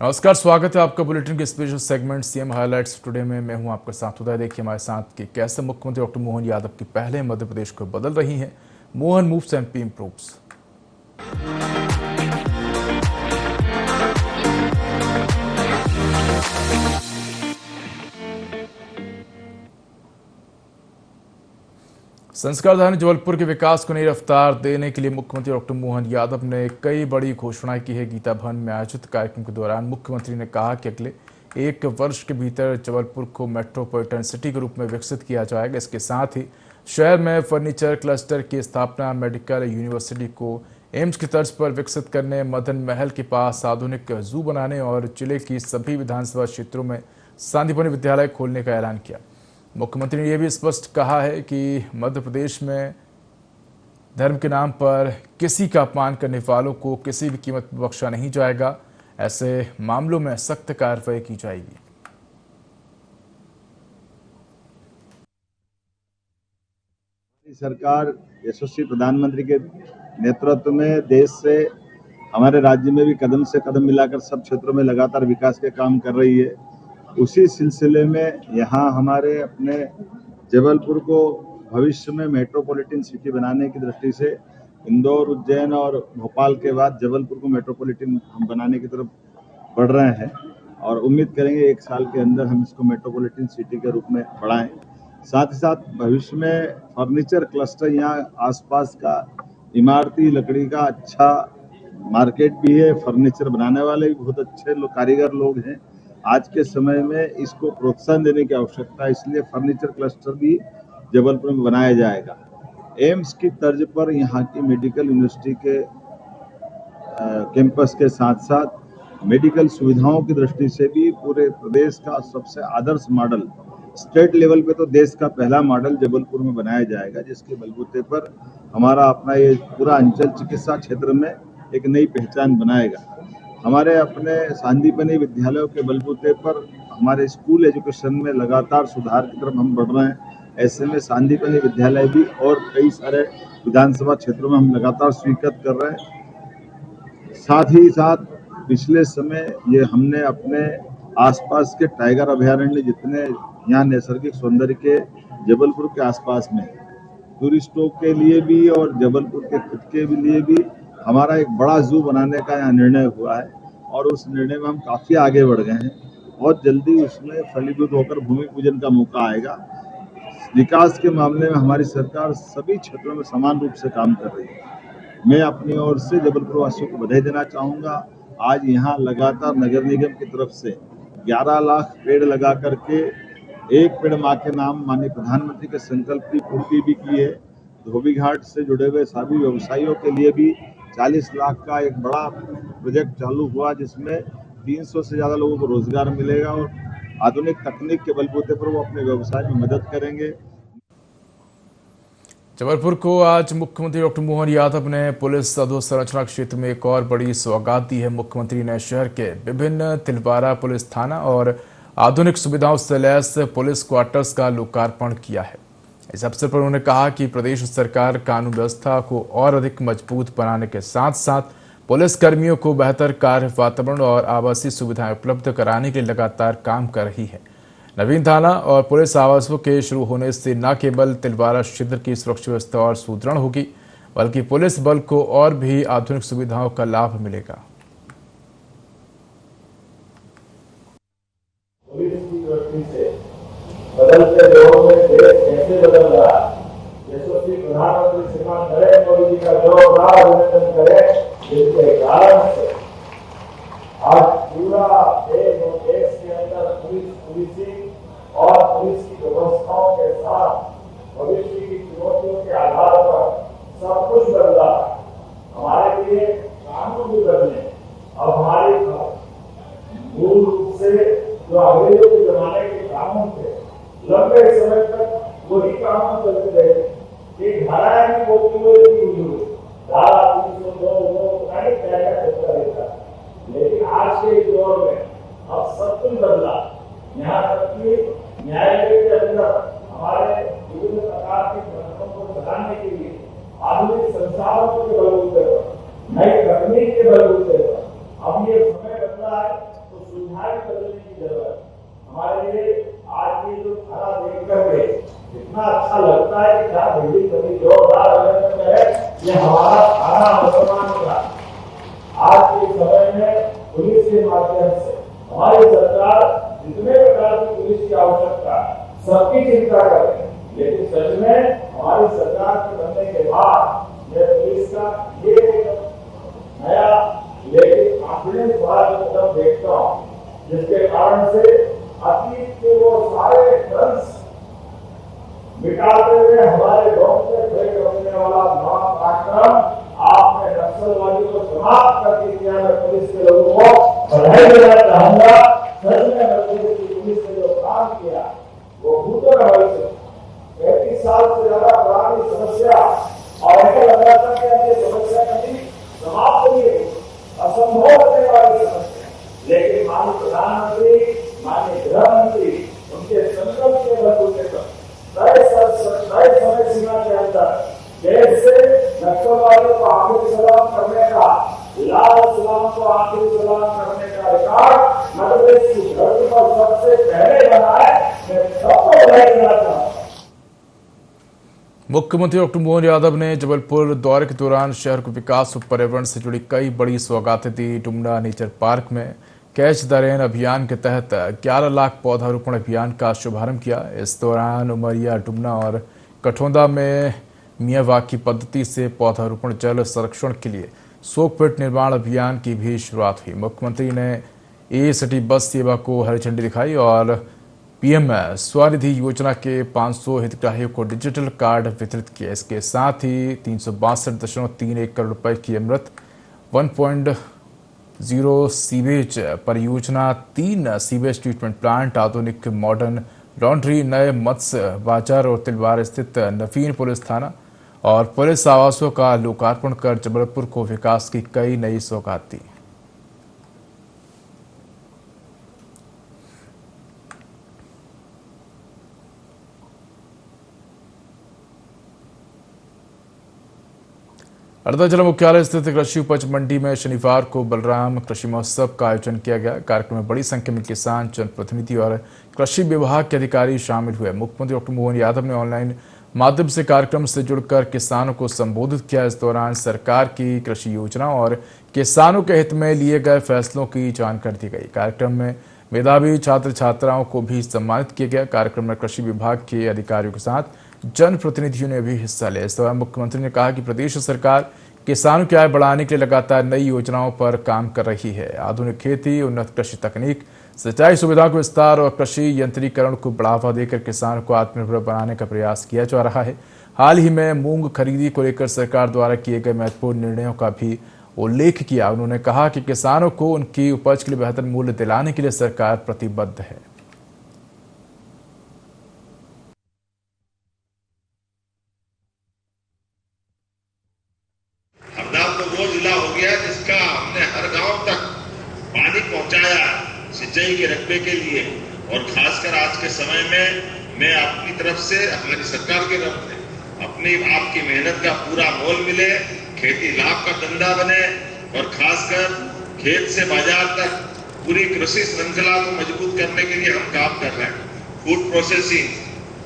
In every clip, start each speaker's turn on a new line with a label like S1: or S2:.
S1: नमस्कार, स्वागत है आपका बुलेटिन के special segment CM highlights today में। मैं हूं आपके साथ उदय। देखिए हमारे साथ कि कैसे मुख्यमंत्री डॉक्टर मोहन यादव की पहले मध्य प्रदेश को बदल रही हैं। Mohan moves MP improves. संस्कारधानी जबलपुर के विकास को नई रफ्तार देने के लिए मुख्यमंत्री डॉक्टर मोहन यादव ने कई बड़ी घोषणाएं की है। गीता भवन में आयोजित कार्यक्रम के दौरान मुख्यमंत्री ने कहा कि अगले 1 वर्ष के भीतर जबलपुर को मेट्रोपॉलिटन सिटी के रूप में विकसित किया जाएगा। इसके साथ ही शहर में फर्नीचर क्लस्टर की स्थापना, मेडिकल यूनिवर्सिटी को एम्स की तर्ज पर विकसित करने, मदन महल के पास आधुनिक जू बनाने और जिले की सभी विधानसभा क्षेत्रों में सांदीपनि विद्यालय खोलने का ऐलान किया। मुख्यमंत्री ने यह भी स्पष्ट कहा है कि मध्य प्रदेश में धर्म के नाम पर किसी का अपमान करने वालों को किसी भी कीमत पर बख्शा नहीं जाएगा। ऐसे मामलों में सख्त कार्रवाई की जाएगी।
S2: सरकार यशस्वी प्रधानमंत्री के नेतृत्व में देश से हमारे राज्य में भी कदम से कदम मिलाकर सब क्षेत्रों में लगातार विकास के काम कर रही है। उसी सिलसिले में यहाँ हमारे अपने जबलपुर को भविष्य में मेट्रोपॉलिटन सिटी बनाने की दृष्टि से इंदौर, उज्जैन और भोपाल के बाद जबलपुर को मेट्रोपॉलिटन हम बनाने की तरफ बढ़ रहे हैं और उम्मीद करेंगे 1 साल के अंदर हम इसको मेट्रोपॉलिटन सिटी के रूप में बढ़ाएं। साथ ही साथ भविष्य में फर्नीचर क्लस्टर यहाँ आसपास का इमारती लकड़ी का अच्छा मार्केट भी है। फर्नीचर बनाने वाले भी बहुत अच्छे कारीगर लोग हैं। आज के समय में इसको प्रोत्साहन देने की आवश्यकता है, इसलिए फर्नीचर क्लस्टर भी जबलपुर में बनाया जाएगा। एम्स की तर्ज पर यहाँ की मेडिकल यूनिवर्सिटी के कैंपस के साथ साथ मेडिकल सुविधाओं की दृष्टि से भी पूरे प्रदेश का सबसे आदर्श मॉडल, स्टेट लेवल पे तो देश का पहला मॉडल जबलपुर में बनाया जाएगा, जिसके बलबूते पर हमारा अपना ये पूरा अंचल चिकित्सा क्षेत्र में एक नई पहचान बनाएगा। हमारे अपने सांदीपनि विद्यालयों के बलबूते पर हमारे स्कूल एजुकेशन में लगातार सुधार की तरफ हम बढ़ रहे हैं। ऐसे में सांदीपनि विद्यालय भी और कई सारे विधानसभा क्षेत्रों में हम लगातार स्वीकृत कर रहे हैं। साथ ही साथ पिछले समय ये हमने अपने आसपास के टाइगर अभयारण्य, जितने यहाँ नैसर्गिक सौंदर्य के जबलपुर के आसपास में टूरिस्टों के लिए भी और जबलपुर के खुद के लिए भी हमारा एक बड़ा जू बनाने का यहाँ निर्णय हुआ है और उस निर्णय में हम काफी आगे बढ़ गए हैं। बहुत जल्दी उसमें फलीभूत होकर भूमि पूजन का मौका आएगा। विकास के मामले में हमारी सरकार सभी क्षेत्रों में समान रूप से काम कर रही है। मैं अपनी ओर से जबलपुर वासियों को बधाई देना चाहूँगा। आज यहाँ लगातार नगर निगम की तरफ से 11 लाख पेड़ लगा करके एक पेड़ माँ के नाम माननीय प्रधानमंत्री के संकल्प की पूर्ति भी की है। धोबी घाट से जुड़े हुए सभी व्यवसायियों के लिए भी 40 लाख का एक बड़ा प्रोजेक्ट चालू हुआ, जिसमें 300 से ज्यादा लोगों को रोजगार मिलेगा और आधुनिक तकनीक के बलबूते पर वो अपने व्यवसाय में मदद करेंगे।
S1: जबलपुर को आज मुख्यमंत्री डॉक्टर मोहन यादव ने पुलिस अधोसंरचना क्षेत्र में एक और बड़ी सौगात दी है। मुख्यमंत्री ने शहर के विभिन्न तिलवारा पुलिस थाना और आधुनिक सुविधाओं से लैस पुलिस क्वार्टर्स का लोकार्पण किया है। इस अवसर पर उन्होंने कहा कि प्रदेश सरकार कानून व्यवस्था को और अधिक मजबूत बनाने के साथ साथ पुलिस कर्मियों को बेहतर कार्य वातावरण और आवासीय सुविधाएं उपलब्ध कराने के लिए लगातार काम कर रही है। नवीन थाना और पुलिस आवासों के शुरू होने से न केवल तिलवारा क्षेत्र की सुरक्षा व्यवस्था और सुदृढ़ होगी, बल्कि पुलिस बल को और भी आधुनिक सुविधाओं का लाभ मिलेगा।
S3: बदलते दौर में देश कैसे बदल रहा है, यशस्वी प्रधानमंत्री श्रीमान नरेंद्र मोदी जी का जोरदार अभिनंदन करें। जिसके कारण से आज पूरा देश और देश के अंदर पुलिसिंग और पुलिस की व्यवस्थाओं के साथ भविष्य की चुनौतियों के आधार पर सब कुछ बदला। हमारे लिए कानून भी बदले। अब हमारे मूल रूप से जो अंग्रेजों के जमाने के कानून थे, लंबे समय तक वही कानून चलते रहे। एक धाराएं भी बोलती हुई धारा 302 चलता रहता। लेकिन आज के इस दौर में अब सब कुछ बदला। यहाँ तक कि न्यायालय के अंदर हमारे विभिन्न प्रकार की प्रश्नों को बढ़ाने के लिए आधुनिक संसाधनों के बलबूते पर, नई तकनीक के बलबूते पर अब ये समय बदला है। तो सुविधाएं बदलने की जरूरत है। हमारे लिए आज ये जो थाना देख करके इतना अच्छा लगता है कि क्या बिल्डिंग बनी, जोरदार अभिनंदन करें। ये हमारा थाना मुसलमानों का आज के समय में पुलिस के माध्यम से हमारी सरकार जितने प्रकार की पुलिस की आवश्यकता सबकी चिंता कर रही है, लेकिन सच में हमारी सरकार के बनने के बाद ये पुलिस का ये नया लेकिन कॉन्फिडेंस वाला कदम देखता हूँ, जिसके कारण से अतीत के वो सारे ड्रग्स मिटाते हुए हमारे गांव से खड़े करने वाला नवा कार्यक्रम आपने नक्सलवादी को समाप्त करके किया। मैं पुलिस के लोगों को बधाई देना चाहूंगा। सच में पुलिस ने जो काम किया वो भूतों का भविष्य 35 साल से ज्यादा पुरानी समस्या और ऐसा लग रहा था कि अब ये समस्या कभी समाप्त नहीं हुई, असंभव होने वाली समस्या, लेकिन माननीय प्रधानमंत्री, माननीय गृह मंत्री उनके संकल्प के बलबूते पर तय समय सीमा के अंदर देश से नक्सलवादियों को आखिरी सलाम करने का, लाल सलाम को आखिरी सलाम करने का रिकॉर्ड मध्य प्रदेश की धरती पर सबसे पहले बना है। मैं सबको बधाई देना चाहूँगा।
S1: मुख्यमंत्री डॉक्टर मोहन यादव ने जबलपुर दौरे के दौरान शहर को विकास और पर्यावरण से जुड़ी कई बड़ी सौगातें दी। डुमना नेचर पार्क में कैच द रेन अभियान के तहत 11 लाख पौधारोपण अभियान का शुभारंभ किया। इस दौरान उमरिया, डुमना और कठौंदा में मियावाकी पद्धति से पौधारोपण जल संरक्षण के लिए 100 फीट निर्माण अभियान की भी शुरुआत हुई। मुख्यमंत्री ने ए सिटी बस सेवा को हरी झंडी दिखाई और पीएम स्वनिधि योजना के 500 हितग्राहियों को डिजिटल कार्ड वितरित किए। इसके साथ ही 362.31 करोड़ रुपए की अमृत 1.0 सीवेज परियोजना, 3 सीवेज ट्रीटमेंट प्लांट, आधुनिक मॉडर्न लॉन्ड्री, नए मत्स्य बाजार और तिलवार स्थित नवीन पुलिस थाना और पुलिस आवासों का लोकार्पण कर जबलपुर को विकास की कई नई सौगात दी। हरदा जिला मुख्यालय स्थित कृषि उपज मंडी में शनिवार को बलराम कृषि महोत्सव का आयोजन किया गया। कार्यक्रम में बड़ी संख्या में किसान, जनप्रतिनिधि और कृषि विभाग के अधिकारी शामिल हुए। मुख्यमंत्री डॉक्टर मोहन यादव ने ऑनलाइन माध्यम से कार्यक्रम से जुड़कर किसानों को संबोधित किया। इस दौरान सरकार की कृषि योजना और किसानों के हित में लिए गए फैसलों की जानकारी दी गई। कार्यक्रम में मेधावी छात्र छात्राओं को भी सम्मानित किया गया। कार्यक्रम में कृषि विभाग के अधिकारियों के साथ जनप्रतिनिधियों ने भी हिस्सा लिया। इस दौरान मुख्यमंत्री ने कहा कि प्रदेश सरकार किसानों की आय बढ़ाने के लिए लगातार नई योजनाओं पर काम कर रही है। आधुनिक खेती, उन्नत कृषि तकनीक, सिंचाई सुविधाओं के विस्तार और कृषि यंत्रीकरण को बढ़ावा देकर किसानों को आत्मनिर्भर बनाने का प्रयास किया जा रहा है। हाल ही में मूंग खरीदी को लेकर सरकार द्वारा किए गए महत्वपूर्ण निर्णयों का भी उल्लेख किया। उन्होंने कहा कि किसानों को उनकी उपज के लिए बेहतर मूल्य दिलाने के लिए सरकार प्रतिबद्ध है।
S4: हरदा तो वो जिला हो गया जिसका हमने हर गांव तक पानी पहुंचाया सिंचाई के रकबे के लिए, और खासकर आज के समय में मैं अपनी तरफ से, हमारी सरकार की तरफ से अपनी आपकी मेहनत का पूरा मोल मिले, खेती लाभ का धंधा बने और खासकर खेत से बाजार तक पूरी कृषि श्रृंखला को मजबूत करने के लिए हम काम कर रहे हैं। Food processing,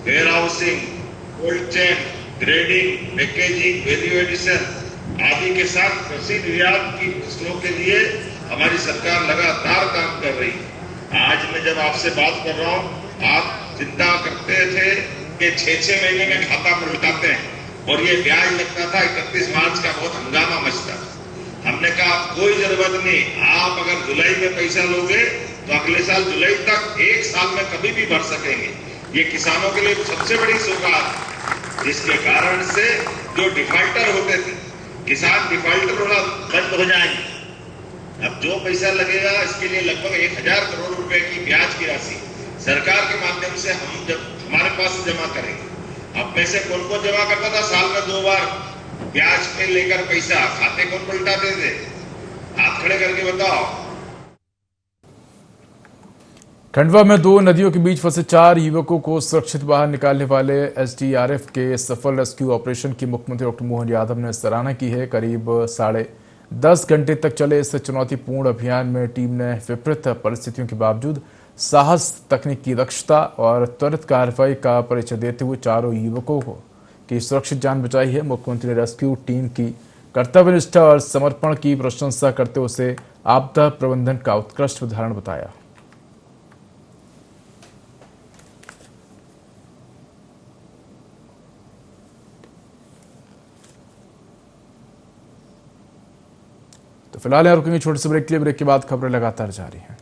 S4: warehousing, cold chain, grading, packaging, value addition आदि के साथ कृषि निर्यात की फसलों के लिए हमारी सरकार लगातार काम कर रही है। आज मैं जब आपसे बात कर रहा हूँ, आप चिंता करते थे कि 6-6 महीने में खाता पलटाते हैं और ये ब्याज लगता था 31 मार्च का, बहुत हंगामा मचता। हमने कहा कोई जरूरत नहीं, आप अगर जुलाई में पैसा लोगे तो अगले साल जुलाई तक 1 साल में कभी भी भर सकेंगे। ये किसानों के लिए सबसे बड़ी सौगात, जिसके कारण से जो डिफॉल्टर होते थे, किसान डिफॉल्टर होना बंद हो जाएंगे। अब जो पैसा लगेगा इसके लिए लगभग 1000 करोड़ रुपए की ब्याज की राशि सरकार के माध्यम से हम जब हमारे पास जमा करेंगे। अब में से कौन कौन जमा करता था साल में 2 बार ब्याज पे लेकर पैसा, खाते कौन पलटाते थे? हाथ खड़े करके बताओ।
S1: खंडवा में 2 नदियों के बीच फंसे 4 युवकों को सुरक्षित बाहर निकालने वाले एसडीआरएफ के सफल रेस्क्यू ऑपरेशन की मुख्यमंत्री डॉक्टर मोहन यादव ने सराहना की है। करीब 10 घंटे तक चले इस चुनौतीपूर्ण अभियान में टीम ने विपरीत परिस्थितियों के बावजूद साहस, तकनीकी दक्षता और त्वरित कार्रवाई का परिचय देते हुए चारों युवकों की सुरक्षित जान बचाई है। मुख्यमंत्री ने रेस्क्यू टीम की कर्तव्यनिष्ठा और समर्पण की प्रशंसा करते हुए उसे आपदा प्रबंधन का उत्कृष्ट उदाहरण बताया। तो फिलहाल यहाँ रुकेंगे छोटे से ब्रेक के लिए। ब्रेक के बाद खबरें लगातार जारी हैं।